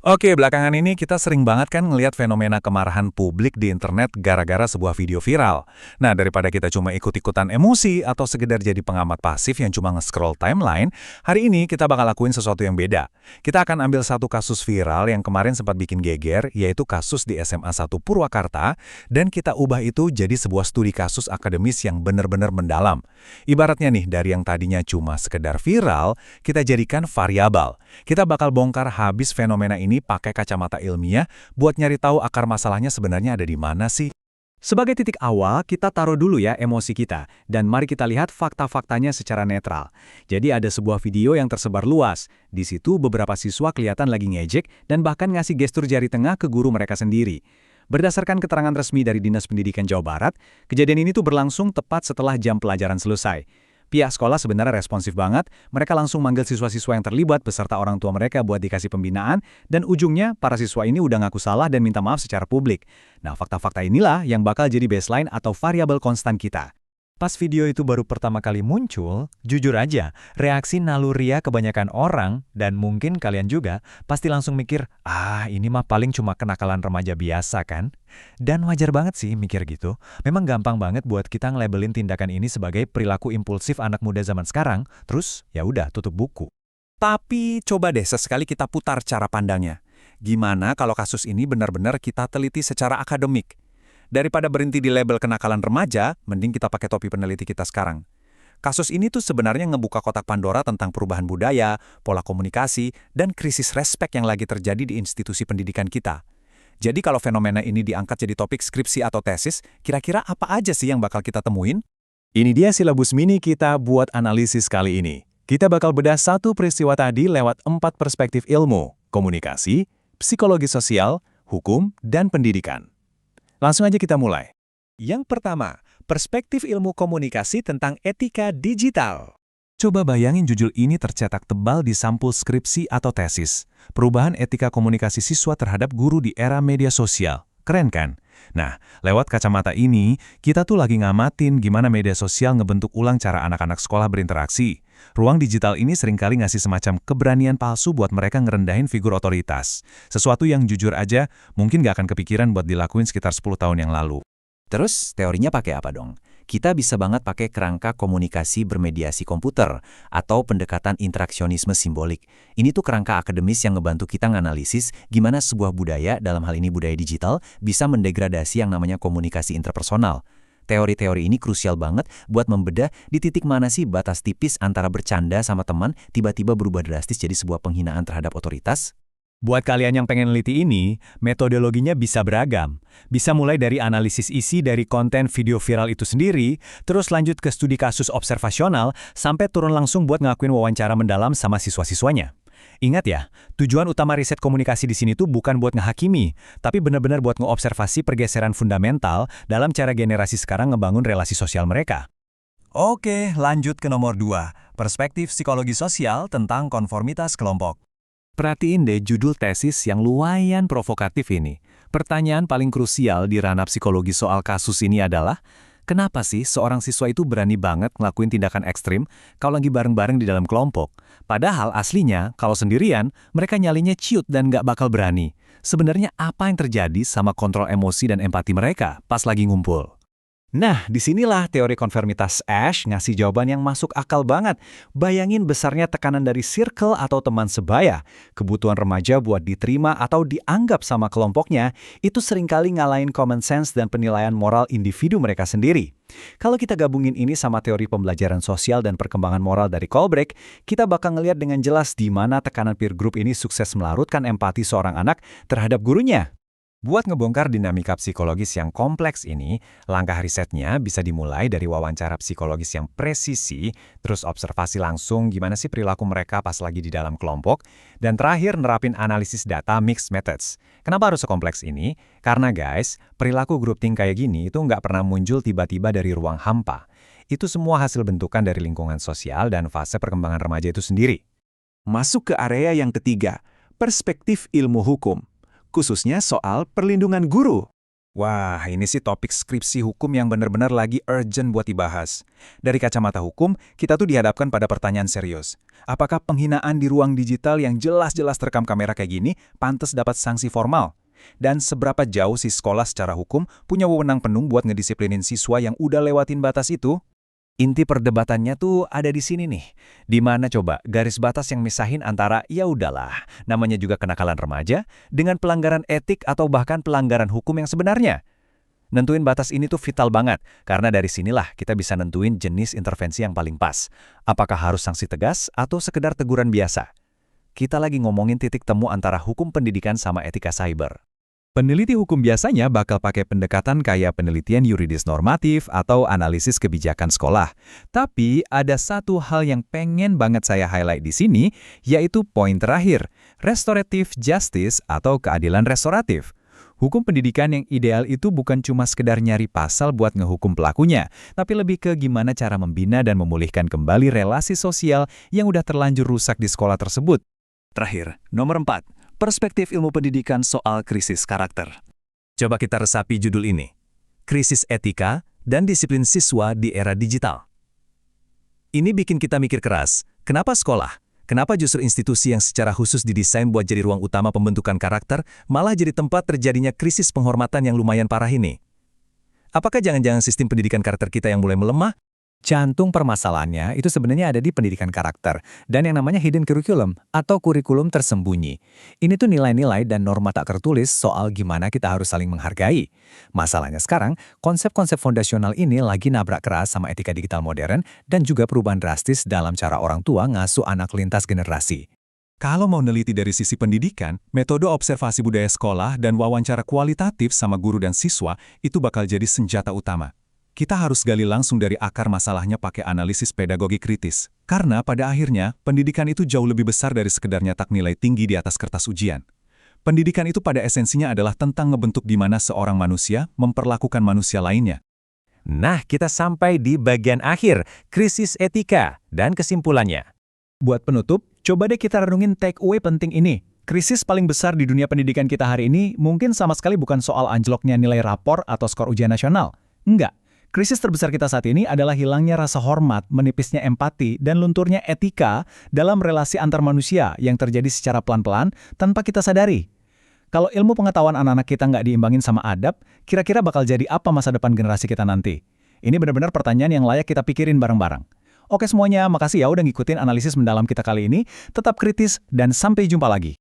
Oke, belakangan ini kita sering banget kan ngelihat fenomena kemarahan publik di internet gara-gara sebuah video viral. Nah, daripada kita cuma ikut-ikutan emosi atau sekedar jadi pengamat pasif yang cuma nge-scroll timeline, hari ini kita bakal lakuin sesuatu yang beda. Kita akan ambil satu kasus viral yang kemarin sempat bikin geger, yaitu kasus di SMA 1 Purwakarta, dan kita ubah itu jadi sebuah studi kasus akademis yang benar-benar mendalam. Ibaratnya nih, dari yang tadinya cuma sekedar viral, kita jadikan variabel. Kita bakal bongkar habis fenomena ini pakai kacamata ilmiah buat nyari tahu akar masalahnya sebenarnya ada di mana sih. Sebagai titik awal, kita taruh dulu ya emosi kita, dan mari kita lihat fakta-faktanya secara netral. Jadi ada sebuah video yang tersebar luas. Di situ beberapa siswa kelihatan lagi ngejek dan bahkan ngasih gestur jari tengah ke guru mereka sendiri. Berdasarkan keterangan resmi dari Dinas Pendidikan Jawa Barat, kejadian ini tuh berlangsung tepat setelah jam pelajaran selesai. Pihak sekolah sebenarnya responsif banget, mereka langsung manggil siswa-siswa yang terlibat beserta orang tua mereka buat dikasih pembinaan, dan ujungnya para siswa ini udah ngaku salah dan minta maaf secara publik. Nah, fakta-fakta inilah yang bakal jadi baseline atau variabel konstan kita. Pas video itu baru pertama kali muncul, jujur aja, reaksi naluriah kebanyakan orang, dan mungkin kalian juga, pasti langsung mikir, ini mah paling cuma kenakalan remaja biasa kan? Dan wajar banget sih mikir gitu. Memang gampang banget buat kita ngelabelin tindakan ini sebagai perilaku impulsif anak muda zaman sekarang, terus ya udah tutup buku. Tapi coba deh sesekali kita putar cara pandangnya. Gimana kalau kasus ini benar-benar kita teliti secara akademik? Daripada berhenti di label kenakalan remaja, mending kita pakai topi peneliti kita sekarang. Kasus ini tuh sebenarnya ngebuka kotak Pandora tentang perubahan budaya, pola komunikasi, dan krisis respek yang lagi terjadi di institusi pendidikan kita. Jadi kalau fenomena ini diangkat jadi topik skripsi atau tesis, kira-kira apa aja sih yang bakal kita temuin? Ini dia silabus mini kita buat analisis kali ini. Kita bakal bedah satu peristiwa tadi lewat 4 perspektif ilmu, komunikasi, psikologi sosial, hukum, dan pendidikan. Langsung aja kita mulai. Yang pertama, perspektif ilmu komunikasi tentang etika digital. Coba bayangin judul ini tercetak tebal di sampul skripsi atau tesis. Perubahan etika komunikasi siswa terhadap guru di era media sosial. Keren kan? Nah, lewat kacamata ini, kita tuh lagi ngamatin gimana media sosial ngebentuk ulang cara anak-anak sekolah berinteraksi. Ruang digital ini seringkali ngasih semacam keberanian palsu buat mereka ngerendahin figur otoritas. Sesuatu yang jujur aja mungkin gak akan kepikiran buat dilakuin sekitar 10 tahun yang lalu. Terus teorinya pakai apa dong? Kita bisa banget pakai kerangka komunikasi bermediasi komputer atau pendekatan interaksionisme simbolik. Ini tuh kerangka akademis yang ngebantu kita nganalisis gimana sebuah budaya, dalam hal ini budaya digital, bisa mendegradasi yang namanya komunikasi interpersonal. Teori-teori ini krusial banget buat membedah di titik mana sih batas tipis antara bercanda sama teman tiba-tiba berubah drastis jadi sebuah penghinaan terhadap otoritas. Buat kalian yang pengen neliti ini, metodologinya bisa beragam. Bisa mulai dari analisis isi dari konten video viral itu sendiri, terus lanjut ke studi kasus observasional, sampai turun langsung buat ngelakuin wawancara mendalam sama siswa-siswanya. Ingat ya, tujuan utama riset komunikasi di sini tuh bukan buat ngehakimi, tapi benar-benar buat ngeobservasi pergeseran fundamental dalam cara generasi sekarang ngebangun relasi sosial mereka. Oke, lanjut ke nomor 2, perspektif psikologi sosial tentang konformitas kelompok. Perhatiin deh judul tesis yang lumayan provokatif ini. Pertanyaan paling krusial di ranah psikologi soal kasus ini adalah, kenapa sih seorang siswa itu berani banget ngelakuin tindakan ekstrim kalau lagi bareng-bareng di dalam kelompok? Padahal aslinya, kalau sendirian, mereka nyalinya ciut dan nggak bakal berani. Sebenarnya apa yang terjadi sama kontrol emosi dan empati mereka pas lagi ngumpul? Nah, disinilah teori konformitas Ash ngasih jawaban yang masuk akal banget. Bayangin besarnya tekanan dari circle atau teman sebaya. Kebutuhan remaja buat diterima atau dianggap sama kelompoknya, itu seringkali ngalahin common sense dan penilaian moral individu mereka sendiri. Kalau kita gabungin ini sama teori pembelajaran sosial dan perkembangan moral dari Kolbrek, kita bakal ngelihat dengan jelas di mana tekanan peer group ini sukses melarutkan empati seorang anak terhadap gurunya. Buat ngebongkar dinamika psikologis yang kompleks ini, langkah risetnya bisa dimulai dari wawancara psikologis yang presisi, terus observasi langsung gimana sih perilaku mereka pas lagi di dalam kelompok, dan terakhir nerapin analisis data mixed methods. Kenapa harus sekompleks ini? Karena guys, perilaku groupthink kayak gini itu nggak pernah muncul tiba-tiba dari ruang hampa. Itu semua hasil bentukan dari lingkungan sosial dan fase perkembangan remaja itu sendiri. Masuk ke area yang ketiga, perspektif ilmu hukum. Khususnya soal perlindungan guru. Wah, ini sih topik skripsi hukum yang benar-benar lagi urgent buat dibahas. Dari kacamata hukum, kita tuh dihadapkan pada pertanyaan serius. Apakah penghinaan di ruang digital yang jelas-jelas terekam kamera kayak gini pantas dapat sanksi formal? Dan seberapa jauh sih sekolah secara hukum punya wewenang penuh buat ngedisiplinin siswa yang udah lewatin batas itu? Inti perdebatannya tuh ada di sini nih. Di mana coba garis batas yang misahin antara ya udahlah, namanya juga kenakalan remaja, dengan pelanggaran etik atau bahkan pelanggaran hukum yang sebenarnya. Nentuin batas ini tuh vital banget, karena dari sinilah kita bisa nentuin jenis intervensi yang paling pas. Apakah harus sanksi tegas atau sekedar teguran biasa? Kita lagi ngomongin titik temu antara hukum pendidikan sama etika cyber. Peneliti hukum biasanya bakal pakai pendekatan kayak penelitian yuridis normatif atau analisis kebijakan sekolah. Tapi ada satu hal yang pengen banget saya highlight di sini, yaitu poin terakhir, restorative justice atau keadilan restoratif. Hukum pendidikan yang ideal itu bukan cuma sekedar nyari pasal buat ngehukum pelakunya, tapi lebih ke gimana cara membina dan memulihkan kembali relasi sosial yang udah terlanjur rusak di sekolah tersebut. Terakhir, nomor 4. Perspektif ilmu pendidikan soal krisis karakter. Coba kita resapi judul ini. Krisis etika dan disiplin siswa di era digital. Ini bikin kita mikir keras. Kenapa sekolah? Kenapa justru institusi yang secara khusus didesain buat jadi ruang utama pembentukan karakter malah jadi tempat terjadinya krisis penghormatan yang lumayan parah ini? Apakah jangan-jangan sistem pendidikan karakter kita yang mulai melemah? Jantung permasalahannya itu sebenarnya ada di pendidikan karakter dan yang namanya hidden curriculum atau kurikulum tersembunyi. Ini tuh nilai-nilai dan norma tak tertulis soal gimana kita harus saling menghargai. Masalahnya sekarang, konsep-konsep fondasional ini lagi nabrak keras sama etika digital modern dan juga perubahan drastis dalam cara orang tua ngasuh anak lintas generasi. Kalau mau neliti dari sisi pendidikan, metode observasi budaya sekolah dan wawancara kualitatif sama guru dan siswa itu bakal jadi senjata utama. Kita harus gali langsung dari akar masalahnya pakai analisis pedagogi kritis. Karena pada akhirnya, pendidikan itu jauh lebih besar dari sekedar nyetak nilai tinggi di atas kertas ujian. Pendidikan itu pada esensinya adalah tentang ngebentuk di mana seorang manusia memperlakukan manusia lainnya. Nah, kita sampai di bagian akhir, krisis etika dan kesimpulannya. Buat penutup, coba deh kita renungin take away penting ini. Krisis paling besar di dunia pendidikan kita hari ini mungkin sama sekali bukan soal anjloknya nilai rapor atau skor ujian nasional. Enggak. Krisis terbesar kita saat ini adalah hilangnya rasa hormat, menipisnya empati, dan lunturnya etika dalam relasi antar manusia yang terjadi secara pelan-pelan tanpa kita sadari. Kalau ilmu pengetahuan anak-anak kita nggak diimbangin sama adab, kira-kira bakal jadi apa masa depan generasi kita nanti? Ini benar-benar pertanyaan yang layak kita pikirin bareng-bareng. Oke semuanya, makasih ya udah ngikutin analisis mendalam kita kali ini. Tetap kritis dan sampai jumpa lagi.